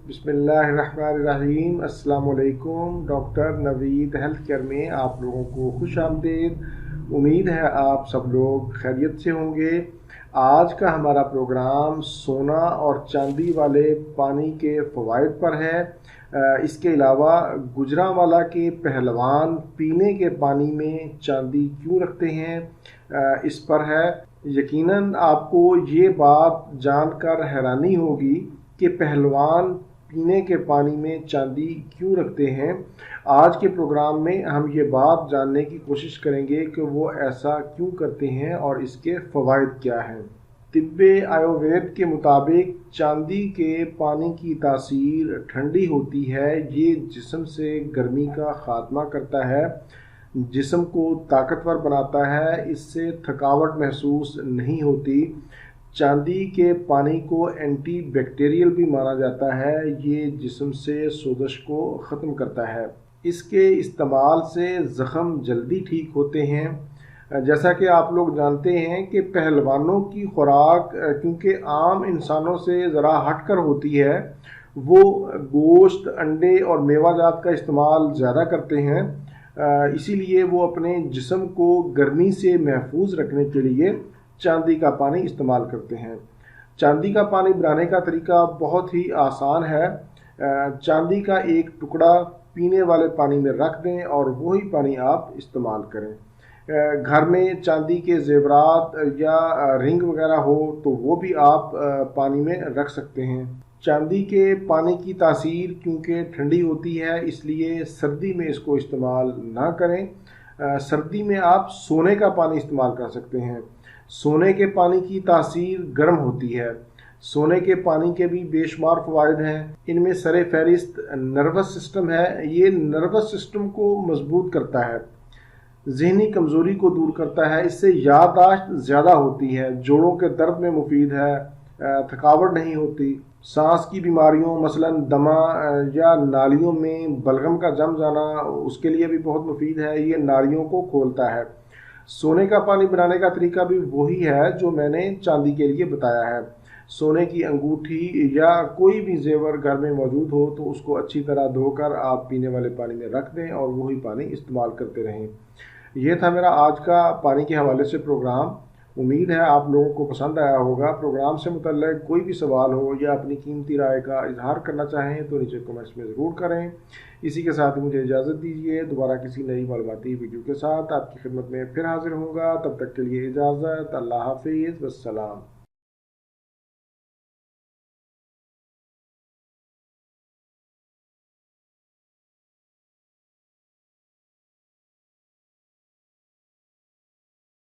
बिस्मिल्लाहिर्रहमानिर्रहीम। अस्सलाम वालेकुम। डॉक्टर नवीद हेल्थ केयर में आप लोगों को खुश आमदीद। उम्मीद है आप सब लोग खैरियत से होंगे। आज का हमारा प्रोग्राम सोना और चांदी वाले पानी के फ़वाइद पर है। इसके अलावा गुजरांवाला के पहलवान पीने के पानी में चांदी क्यों रखते हैं, इस पर है। यकीनन आपको ये बात जानकर हैरानी होगी कि पहलवान पीने के पानी में चांदी क्यों रखते हैं। आज के प्रोग्राम में हम ये बात जानने की कोशिश करेंगे कि वो ऐसा क्यों करते हैं और इसके फ़वाइद क्या हैं। तिब्बे आयुर्वेद के मुताबिक चांदी के पानी की तासीर ठंडी होती है। ये जिस्म से गर्मी का ख़ात्मा करता है, जिस्म को ताकतवर बनाता है, इससे थकावट महसूस नहीं होती। चांदी के पानी को एंटी बैक्टीरियल भी माना जाता है। ये जिस्म से सोजश को ख़त्म करता है। इसके इस्तेमाल से ज़ख़म जल्दी ठीक होते हैं। जैसा कि आप लोग जानते हैं कि पहलवानों की खुराक क्योंकि आम इंसानों से ज़रा हटकर होती है, वो गोश्त, अंडे और मेवाजात का इस्तेमाल ज़्यादा करते हैं। इसीलिए वो अपने जिस्म को गर्मी से महफूज रखने के लिए चांदी का पानी इस्तेमाल करते हैं। चांदी का पानी बनाने का तरीका बहुत ही आसान है। चांदी का एक टुकड़ा पीने वाले पानी में रख दें और वही पानी आप इस्तेमाल करें। घर में चांदी के जेवरात या रिंग वगैरह हो तो वो भी आप पानी में रख सकते हैं। चांदी के पानी की तासीर क्योंकि ठंडी होती है, इसलिए सर्दी में इसको इस्तेमाल ना करें। सर्दी में आप सोने का पानी इस्तेमाल कर सकते हैं। सोने के पानी की तासीर गर्म होती है। सोने के पानी के भी बेशुमार फ़वाइद हैं। इनमें सरे फहरिस्त नर्वस सिस्टम है। ये नर्वस सिस्टम को मजबूत करता है, ज़हनी कमज़ोरी को दूर करता है, इससे याददाश्त ज़्यादा होती है, जोड़ों के दर्द में मुफीद है, थकावट नहीं होती। सांस की बीमारियों मसलन दमा या नालियों में बलगम का जम जाना, उसके लिए भी बहुत मुफीद है। ये नालियों को खोलता है। सोने का पानी बनाने का तरीका भी वही है जो मैंने चांदी के लिए बताया है। सोने की अंगूठी या कोई भी जेवर घर में मौजूद हो तो उसको अच्छी तरह धोकर आप पीने वाले पानी में रख दें और वही पानी इस्तेमाल करते रहें। यह था मेरा आज का पानी के हवाले से प्रोग्राम। उम्मीद है आप लोगों को पसंद आया होगा। प्रोग्राम से मुतल्लिक़ कोई भी सवाल हो या अपनी कीमती राय का इजहार करना चाहें तो नीचे कमेंट्स में ज़रूर करें। इसी के साथ ही मुझे इजाज़त दीजिए। दोबारा किसी नई मालूमाती वीडियो के साथ आपकी खिदमत में फिर हाजिर होऊंगा। तब तक के लिए इजाज़त। अल्लाह हाफिज़, वस्सलाम।